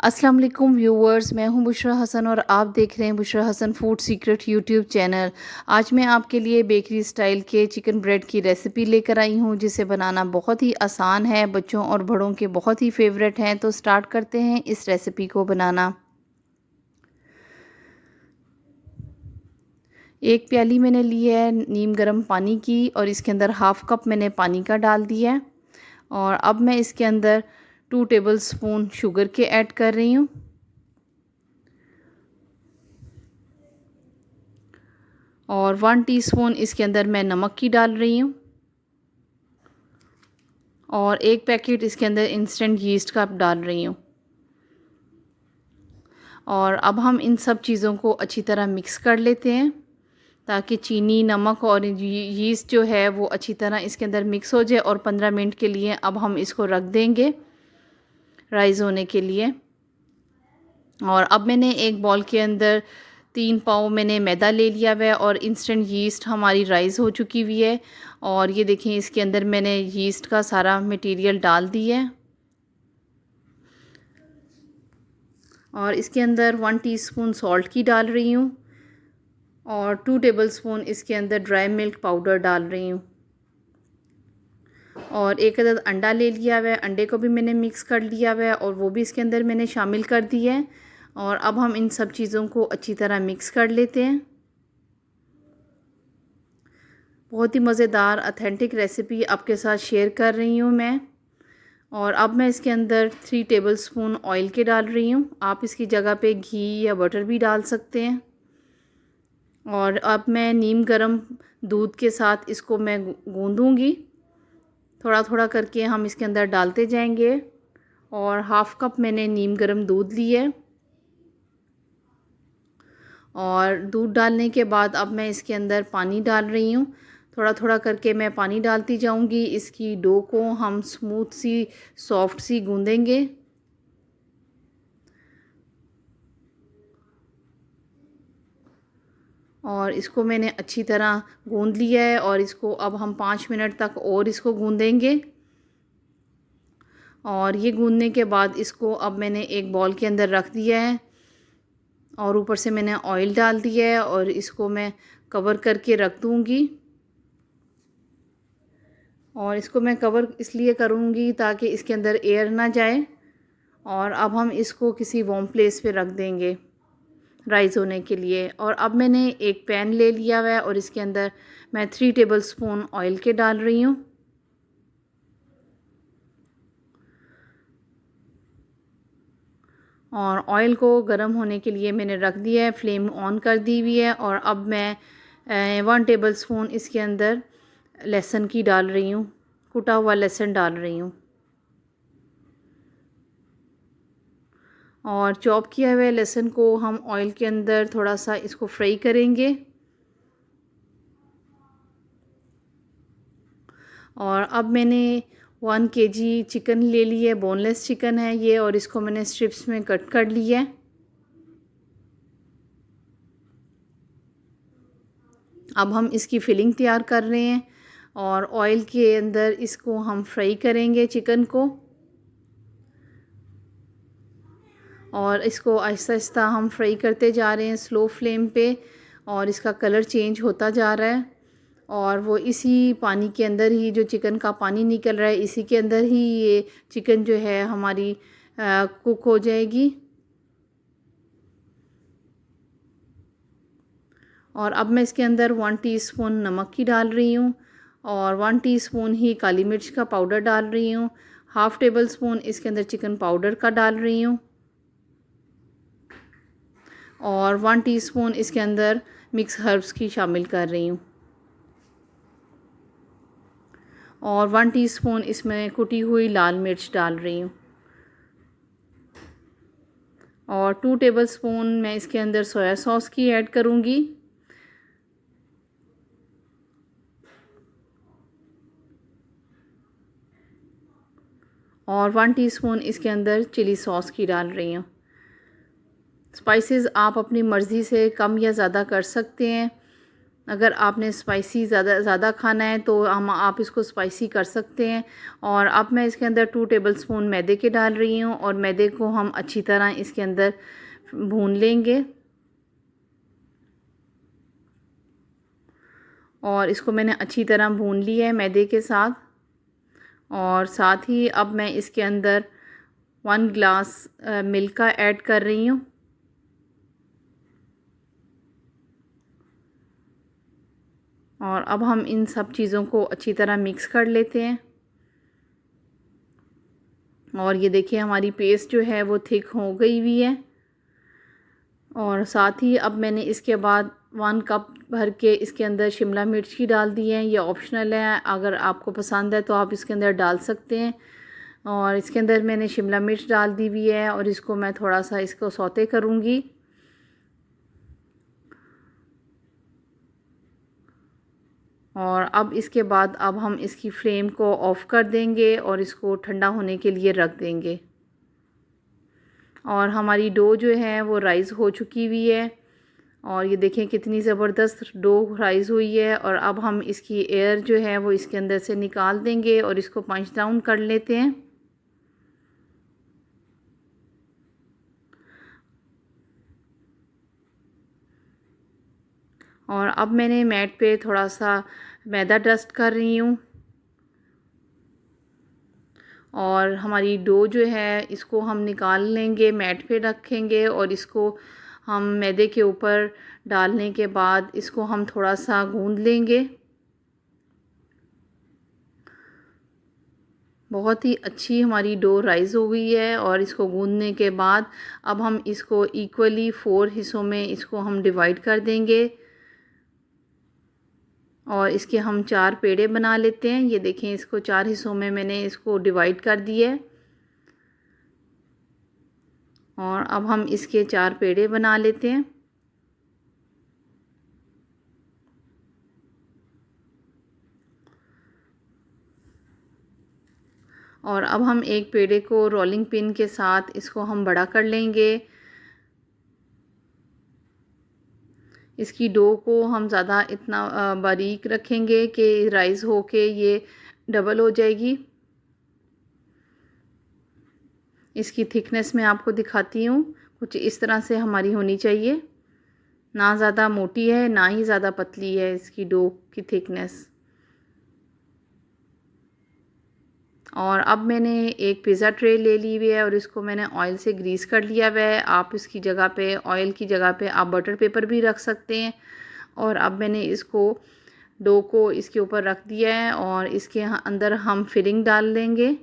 अस्सलाम वालेकुम व्यूअर्स, मैं हूं बुशरा हसन और आप देख रहे हैं Bushra Hasan food secret YouTube channel. आज मैं आपके लिए बेकरी स्टाइल के चिकन ब्रेड की रेसिपी लेकर आई हूं, जिसे बनाना बहुत ही आसान है, बच्चों और बड़ों के बहुत ही फेवरेट हैं। तो स्टार्ट करते हैं इस रेसिपी को बनाना। एक प्याली मैंने ली है नीम गर्म पानी की और इसके अंदर हाफ़ कप मैंने पानी का डाल दिया है। और अब मैं इसके अंदर 2 टेबलस्पून शुगर के ऐड कर रही हूँ और 1 टीस्पून इसके अंदर मैं नमक की डाल रही हूँ और 1 पैकेट इसके अंदर इंस्टेंट यीस्ट का डाल रही हूँ। और अब हम इन सब चीज़ों को अच्छी तरह मिक्स कर लेते हैं ताकि चीनी, नमक और यीस्ट जो है वो अच्छी तरह इसके अंदर मिक्स हो जाए। और 15 मिनट के लिए अब हम इसको रख देंगे राइज़ होने के लिए। और अब मैंने एक बॉल के अंदर 3 पाव मैंने मैदा ले लिया हुआ है और इंस्टेंट यीस्ट हमारी राइज़ हो चुकी हुई है। और ये देखें, इसके अंदर मैंने यीस्ट का सारा मटेरियल डाल दिया है और इसके अंदर 1 टीस्पून सॉल्ट की डाल रही हूँ और 2 टेबलस्पून इसके अंदर ड्राई मिल्क पाउडर डाल रही हूँ। और एक अदद अंडा ले लिया हुआ है, अंडे को भी मैंने मिक्स कर लिया हुआ है और वो भी इसके अंदर मैंने शामिल कर दिया है। और अब हम इन सब चीज़ों को अच्छी तरह मिक्स कर लेते हैं। बहुत ही मज़ेदार ऑथेंटिक रेसिपी आपके साथ शेयर कर रही हूँ मैं। और अब मैं इसके अंदर 3 टेबलस्पून ऑयल के डाल रही हूँ। आप इसकी जगह पे घी या बटर भी डाल सकते हैं। और अब मैं नीम गर्म दूध के साथ इसको मैं गूँधूँगी। थोड़ा थोड़ा करके हम इसके अंदर डालते जाएंगे। और हाफ़ कप मैंने नीम गर्म दूध लिए और दूध डालने के बाद अब मैं इसके अंदर पानी डाल रही हूँ। थोड़ा थोड़ा करके मैं पानी डालती जाऊँगी। इसकी डो को हम स्मूथ सी, सॉफ्ट सी गूँधेंगे। और इसको मैंने अच्छी तरह गूँध लिया है और इसको अब हम 5 मिनट तक और इसको गूँधेंगे। और ये गूँधने के बाद इसको अब मैंने एक बॉल के अंदर रख दिया है और ऊपर से मैंने ऑयल डाल दिया है और इसको मैं कवर करके रख दूँगी। और इसको मैं कवर इसलिए करूँगी ताकि इसके अंदर एयर ना जाए। और अब हम इसको किसी वार्म प्लेस पे रख देंगे राइज़ होने के लिए। और अब मैंने एक पैन ले लिया हुआ है और इसके अंदर मैं 3 टेबलस्पून ऑयल के डाल रही हूँ। और ऑयल को गर्म होने के लिए मैंने रख दिया है, फ्लेम ऑन कर दी हुई है। और अब मैं 1 टेबलस्पून इसके अंदर लहसुन की डाल रही हूँ, कुटा हुआ लहसुन डाल रही हूँ। और चॉप किया हुए लहसुन को हम ऑयल के अंदर थोड़ा सा इसको फ्राई करेंगे। और अब मैंने 1 केजी चिकन ले ली है, बोनलेस चिकन है ये, और इसको मैंने स्ट्रिप्स में कट कर लिया है। अब हम इसकी फिलिंग तैयार कर रहे हैं और ऑयल के अंदर इसको हम फ्राई करेंगे चिकन को। और इसको आहिस्ता आहिस्ता हम फ्राई करते जा रहे हैं स्लो फ्लेम पे। और इसका कलर चेंज होता जा रहा है और वो इसी पानी के अंदर ही, जो चिकन का पानी निकल रहा है, इसी के अंदर ही ये चिकन जो है हमारी कुक हो जाएगी। और अब मैं इसके अंदर 1 टीस्पून नमक की डाल रही हूँ और 1 टीस्पून ही काली मिर्च का पाउडर डाल रही हूँ। हाफ़ टेबल स्पून इसके अंदर चिकन पाउडर का डाल रही हूँ और 1 टीस्पून इसके अंदर मिक्स हर्ब्स की शामिल कर रही हूँ और 1 टीस्पून इसमें कुटी हुई लाल मिर्च डाल रही हूँ और 2 टेबलस्पून मैं इसके अंदर सोया सॉस की ऐड करूँगी। और 1 टीस्पून इसके अंदर चिली सॉस की डाल रही हूँ। स्पाइसेस आप अपनी मर्ज़ी से कम या ज़्यादा कर सकते हैं। अगर आपने स्पाइसी ज़्यादा खाना है तो आप इसको स्पाइसी कर सकते हैं। और अब मैं इसके अंदर 2 टेबलस्पून मैदे के डाल रही हूँ और मैदे को हम अच्छी तरह इसके अंदर भून लेंगे। और इसको मैंने अच्छी तरह भून लिया है मैदे के साथ। और साथ ही अब मैं इसके अंदर 1 ग्लास मिल्क का ऐड कर रही हूँ। और अब हम इन सब चीज़ों को अच्छी तरह मिक्स कर लेते हैं। और ये देखिए हमारी पेस्ट जो है वो थिक हो गई हुई है। और साथ ही अब मैंने इसके बाद 1 कप भर के इसके अंदर शिमला मिर्च की डाल दी है। ये ऑप्शनल है, अगर आपको पसंद है तो आप इसके अंदर डाल सकते हैं। और इसके अंदर मैंने शिमला मिर्च डाल दी हुई है और इसको मैं थोड़ा सा इसको सौते करूँगी। और अब इसके बाद अब हम इसकी फ्लेम को ऑफ़ कर देंगे और इसको ठंडा होने के लिए रख देंगे। और हमारी डो जो है वो राइज़ हो चुकी हुई है। और ये देखें कितनी ज़बरदस्त डो राइज़ हुई है। और अब हम इसकी एयर जो है वो इसके अंदर से निकाल देंगे और इसको पंच डाउन कर लेते हैं। और अब मैंने मैट पे थोड़ा सा मैदा डस्ट कर रही हूँ। और हमारी डो जो है इसको हम निकाल लेंगे, मैट पे रखेंगे और इसको हम मैदे के ऊपर डालने के बाद इसको हम थोड़ा सा गूंद लेंगे। बहुत ही अच्छी हमारी डो राइज़ हो गई है। और इसको गूंदने के बाद अब हम इसको इक्वली 4 हिस्सों में इसको हम डिवाइड कर देंगे और इसके हम 4 पेड़े बना लेते हैं। ये देखें इसको 4 हिस्सों में मैंने इसको डिवाइड कर दिया है। और अब हम इसके 4 पेड़े बना लेते हैं। और अब हम एक पेड़े को रोलिंग पिन के साथ इसको हम बड़ा कर लेंगे। इसकी डो को हम ज़्यादा इतना बारीक रखेंगे कि राइज़ हो के ये डबल हो जाएगी। इसकी थिकनेस मैं आपको दिखाती हूँ, कुछ इस तरह से हमारी होनी चाहिए। ना ज़्यादा मोटी है ना ही ज़्यादा पतली है इसकी डो की थिकनेस। और अब मैंने एक पिज़्ज़ा ट्रे ले ली हुई है और इसको मैंने ऑयल से ग्रीस कर लिया हुआ है। आप इसकी जगह पे ऑयल की जगह पे आप बटर पेपर भी रख सकते हैं। और अब मैंने इसको डो को इसके ऊपर रख दिया है और इसके अंदर हम फिलिंग डाल देंगे।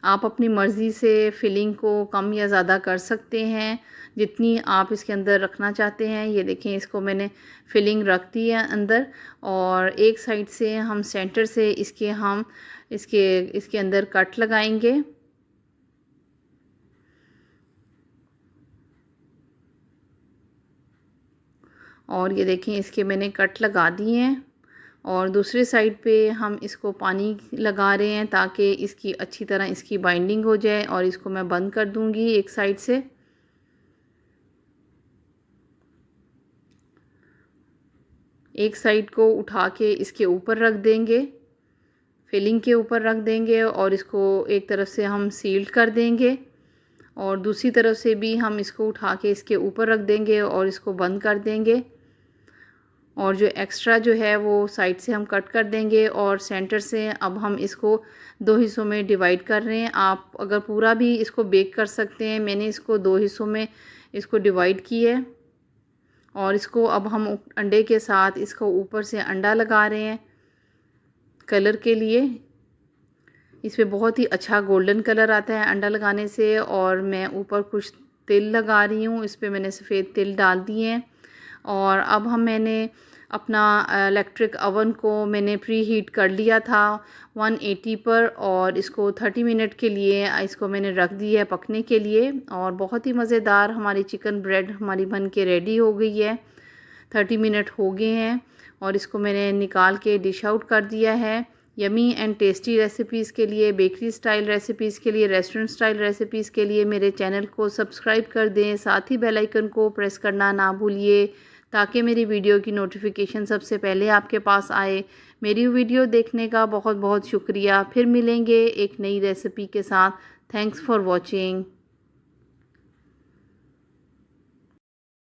आप अपनी मर्ज़ी से फ़िलिंग को कम या ज़्यादा कर सकते हैं, जितनी आप इसके अंदर रखना चाहते हैं। ये देखें इसको मैंने फ़िलिंग रख दी है अंदर। और एक साइड से हम सेंटर से इसके अंदर कट लगाएंगे। और ये देखें इसके मैंने कट लगा दिए हैं। और दूसरे साइड पे हम इसको पानी लगा रहे हैं ताकि इसकी अच्छी तरह इसकी बाइंडिंग हो जाए। और इसको मैं बंद कर दूंगी एक साइड से। एक साइड को उठा के इसके ऊपर रख देंगे, फिलिंग के ऊपर रख देंगे और इसको एक तरफ से हम सील्ड कर देंगे और दूसरी तरफ से भी हम इसको उठा के इसके ऊपर रख देंगे और इसको बंद कर देंगे। और जो एक्स्ट्रा जो है वो साइड से हम कट कर देंगे। और सेंटर से अब हम इसको 2 हिस्सों में डिवाइड कर रहे हैं। आप अगर पूरा भी इसको बेक कर सकते हैं। मैंने इसको 2 हिस्सों में इसको डिवाइड किया है। और इसको अब हम अंडे के साथ इसको ऊपर से अंडा लगा रहे हैं कलर के लिए। इस पे बहुत ही अच्छा गोल्डन कलर आता है अंडा लगाने से। और मैं ऊपर कुछ तिल लगा रही हूँ, इस पे मैंने सफ़ेद तिल डाल दिए हैं। और अब मैंने अपना इलेक्ट्रिक ओवन को मैंने प्री हीट कर लिया था 180 पर। और इसको 30 मिनट के लिए इसको मैंने रख दिया है पकने के लिए। और बहुत ही मज़ेदार हमारी चिकन ब्रेड हमारी बन के रेडी हो गई है। 30 मिनट हो गए हैं और इसको मैंने निकाल के डिश आउट कर दिया है। यमी एंड टेस्टी रेसिपीज़ के लिए, बेकरी स्टाइल रेसिपीज़ के लिए, रेस्टोरेंट स्टाइल रेसिपीज़ के लिए मेरे चैनल को सब्सक्राइब कर दें। साथ ही बेल आइकन को प्रेस करना ना भूलिए ताकि मेरी वीडियो की नोटिफिकेशन सबसे पहले आपके पास आए। मेरी वीडियो देखने का बहुत बहुत शुक्रिया। फिर मिलेंगे एक नई रेसिपी के साथ। Thanks for watching.